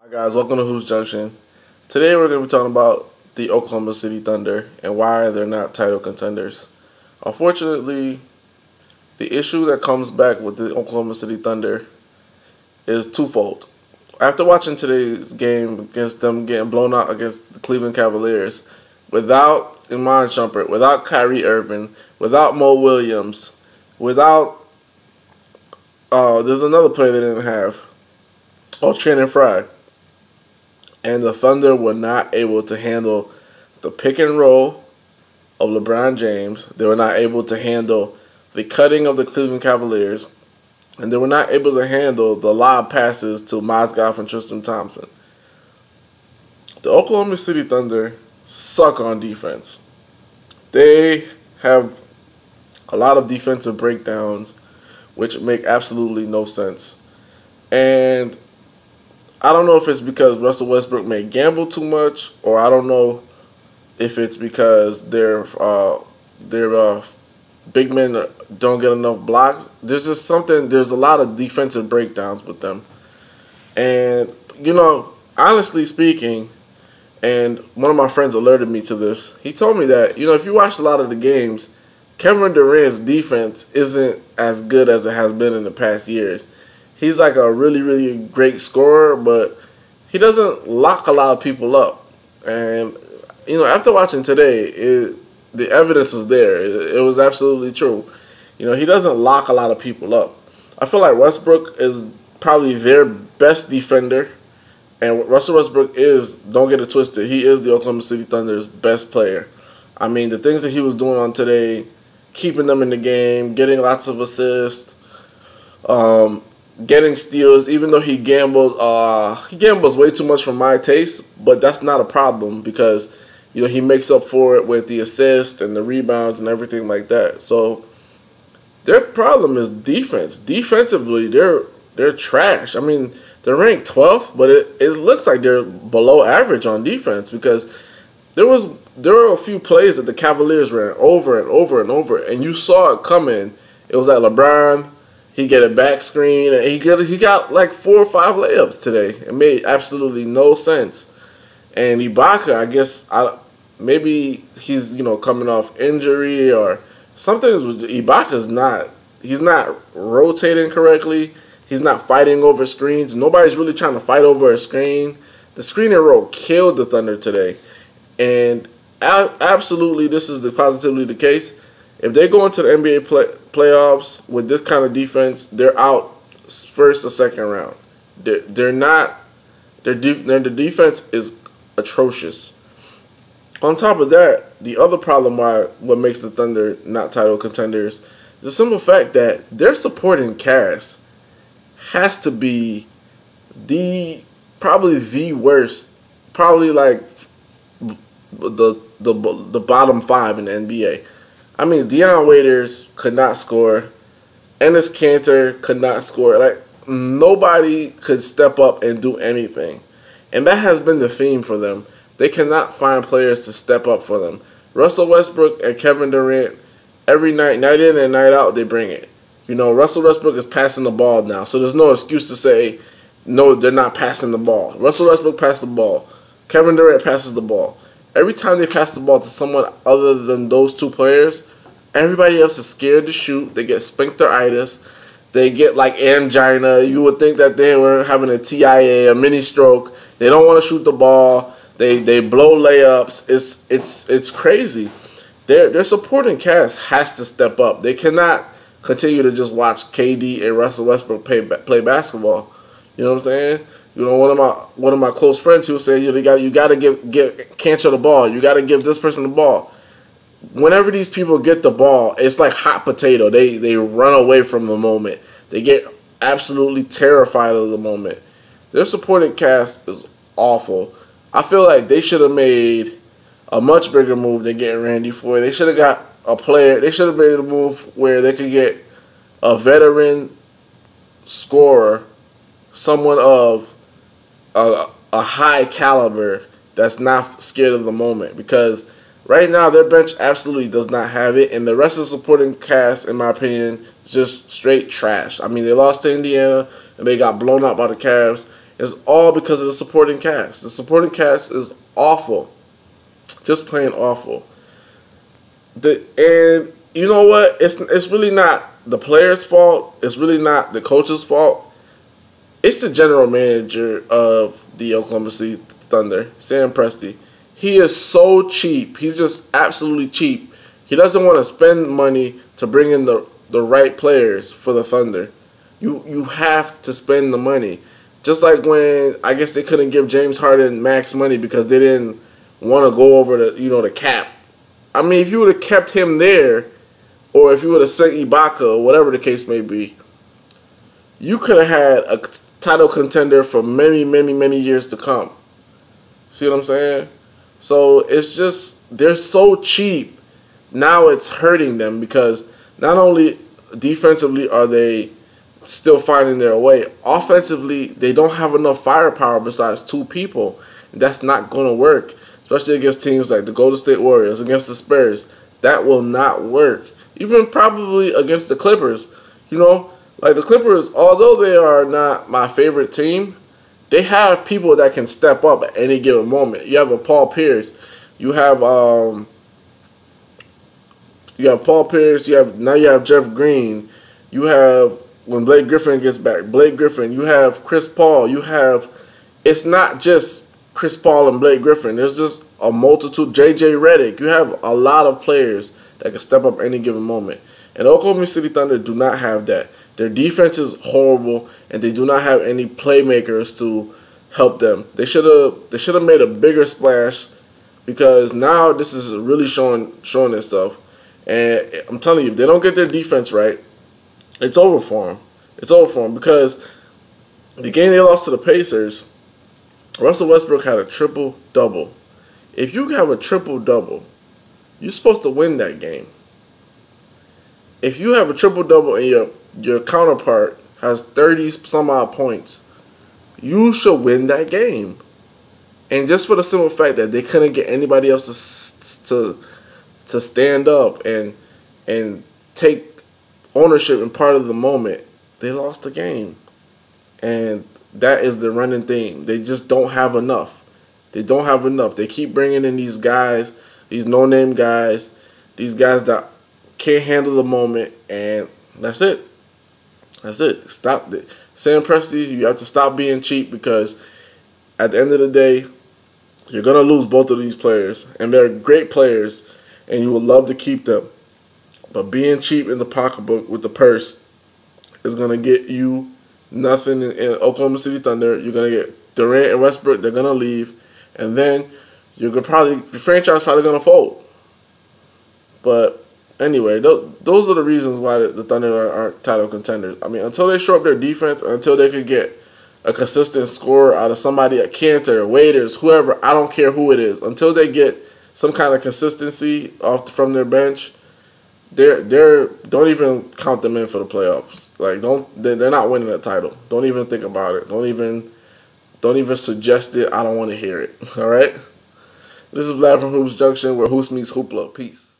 Hi guys, welcome to Hoops Junction. Today we're going to be talking about the Oklahoma City Thunder and why they're not title contenders. Unfortunately, the issue that comes back with the Oklahoma City Thunder is twofold. After watching today's game against them getting blown out against the Cleveland Cavaliers, without Iman Shumpert, without Kyrie Irving, without Mo Williams, without there's another player they didn't have, Channing Frye. And the Thunder were not able to handle the pick and roll of LeBron James. They were not able to handle the cutting of the Cleveland Cavaliers. And they were not able to handle the lob passes to Mozgov and Tristan Thompson. The Oklahoma City Thunder suck on defense. They have a lot of defensive breakdowns, which make absolutely no sense. And I don't know if it's because Russell Westbrook may gamble too much, or I don't know if it's because their big men don't get enough blocks. There's just something. There's a lot of defensive breakdowns with them, and honestly speaking, and one of my friends alerted me to this. He told me that if you watch a lot of the games, Kevin Durant's defense isn't as good as it has been in the past years. He's like a really, really great scorer, but he doesn't lock a lot of people up. And, after watching today, the evidence was there. It was absolutely true. He doesn't lock a lot of people up. I feel like Westbrook is probably their best defender. And Russell Westbrook is, don't get it twisted, he is the Oklahoma City Thunder's best player. I mean, the things that he was doing on today, keeping them in the game, getting lots of assists, getting steals, even though he gambles way too much for my taste, but that's not a problem because he makes up for it with the assists and the rebounds and everything like that. So their problem is defense. Defensively, they're trash. I mean, they're ranked 12th, but it looks like they're below average on defense because there were a few plays that the Cavaliers ran over and over and over, and you saw it coming. It was like LeBron. He get a back screen, and he got like 4 or 5 layups today. It made absolutely no sense. And Ibaka, I guess, maybe he's coming off injury or something. Ibaka's he's not rotating correctly. He's not fighting over screens. Nobody's really trying to fight over a screen. The screen and roll killed the Thunder today, and absolutely, this is positively the case. If they go into the NBA playoffs with this kind of defense, they're out first or second round. They're not. Their defense is atrocious. On top of that, the other problem what makes the Thunder not title contenders is the simple fact that their supporting cast has to be probably the worst, probably like the bottom 5 in the NBA. I mean, Deion Waiters could not score. Enes Kanter could not score. Like, nobody could step up and do anything. And that has been the theme for them. They cannot find players to step up for them. Russell Westbrook and Kevin Durant, every night in and night out, they bring it. Russell Westbrook is passing the ball now, so there's no excuse to say, no, they're not passing the ball. Russell Westbrook passed the ball. Kevin Durant passes the ball. Every time they pass the ball to someone other than those two players, everybody else is scared to shoot. They get sphincteritis. They get like angina. You would think that they were having a TIA, a mini stroke. They don't want to shoot the ball. They blow layups. It's crazy. Their supporting cast has to step up. They cannot continue to just watch KD and Russell Westbrook play basketball. You know what I'm saying? One of my close friends who said, you got to give Kanter the ball. You got to give this person the ball. Whenever these people get the ball, it's like hot potato. They run away from the moment. They get absolutely terrified of the moment. Their supporting cast is awful. I feel like they should have made a much bigger move than getting Randy Foye. They should have got a player. They should have made a move where they could get a veteran scorer, someone of a high caliber that's not scared of the moment, because right now their bench absolutely does not have it, and the rest of the supporting cast, in my opinion, is just straight trash. I mean, they lost to Indiana and they got blown out by the Cavs, It's all because of the supporting cast. The supporting cast is awful. Just plain awful. And you know what? It's really not the player's fault. It's really not the coach's fault. It's the general manager of the Oklahoma City Thunder, Sam Presti. He is so cheap. He's just absolutely cheap. He doesn't want to spend money to bring in the right players for the Thunder. You have to spend the money. Just like when I guess they couldn't give James Harden max money because they didn't want to go over the cap. I mean, if you would have kept him there, or if you would have sent Ibaka, or whatever the case may be, you could have had a title contender for many, many, many years to come. See what I'm saying? So it's just, they're so cheap. Now it's hurting them because not only defensively are they still finding their way, offensively they don't have enough firepower besides two people. That's not going to work, especially against teams like the Golden State Warriors, against the Spurs. That will not work. Even probably against the Clippers. You know, like the Clippers, although they are not my favorite team, they have people that can step up at any given moment. You have a Paul Pierce. You have Paul Pierce. You have Jeff Green. You have, when Blake Griffin gets back, Blake Griffin. You have Chris Paul. It's not just Chris Paul and Blake Griffin. There's just a multitude. J.J. Redick. You have a lot of players that can step up any given moment. And Oklahoma City Thunder do not have that. Their defense is horrible, and they do not have any playmakers to help them. They should have made a bigger splash, because now this is really showing itself. And I'm telling you, if they don't get their defense right, it's over for them. It's over for them, because the game they lost to the Pacers, Russell Westbrook had a triple-double. If you have a triple-double, you're supposed to win that game. If you have a triple-double and your counterpart has 30-some-odd points, you should win that game. And just for the simple fact that they couldn't get anybody else to stand up and take ownership and part of the moment, they lost the game. And that is the running theme. They just don't have enough. They don't have enough. They keep bringing in these guys, these no-name guys, these guys that can't handle the moment, and that's it. That's it. Stop it. Sam Presti, you have to stop being cheap, because at the end of the day, you're going to lose both of these players. And they're great players, and you would love to keep them. But being cheap in the pocketbook with the purse is going to get you nothing in Oklahoma City Thunder. You're going to get Durant and Westbrook. They're going to leave. And then your franchise is probably going to fold. But anyway, those are the reasons why the Thunder aren't title contenders. I mean, until they shore up their defense, until they could get a consistent score out of somebody at Cantor, Waiters, whoever, I don't care who it is, until they get some kind of consistency from their bench, don't even count them in for the playoffs. Like, they're not winning a title. Don't even think about it. Don't even suggest it. I don't want to hear it. All right? This is Vlad from Hoops Junction, where Hoops meets Hoopla. Peace.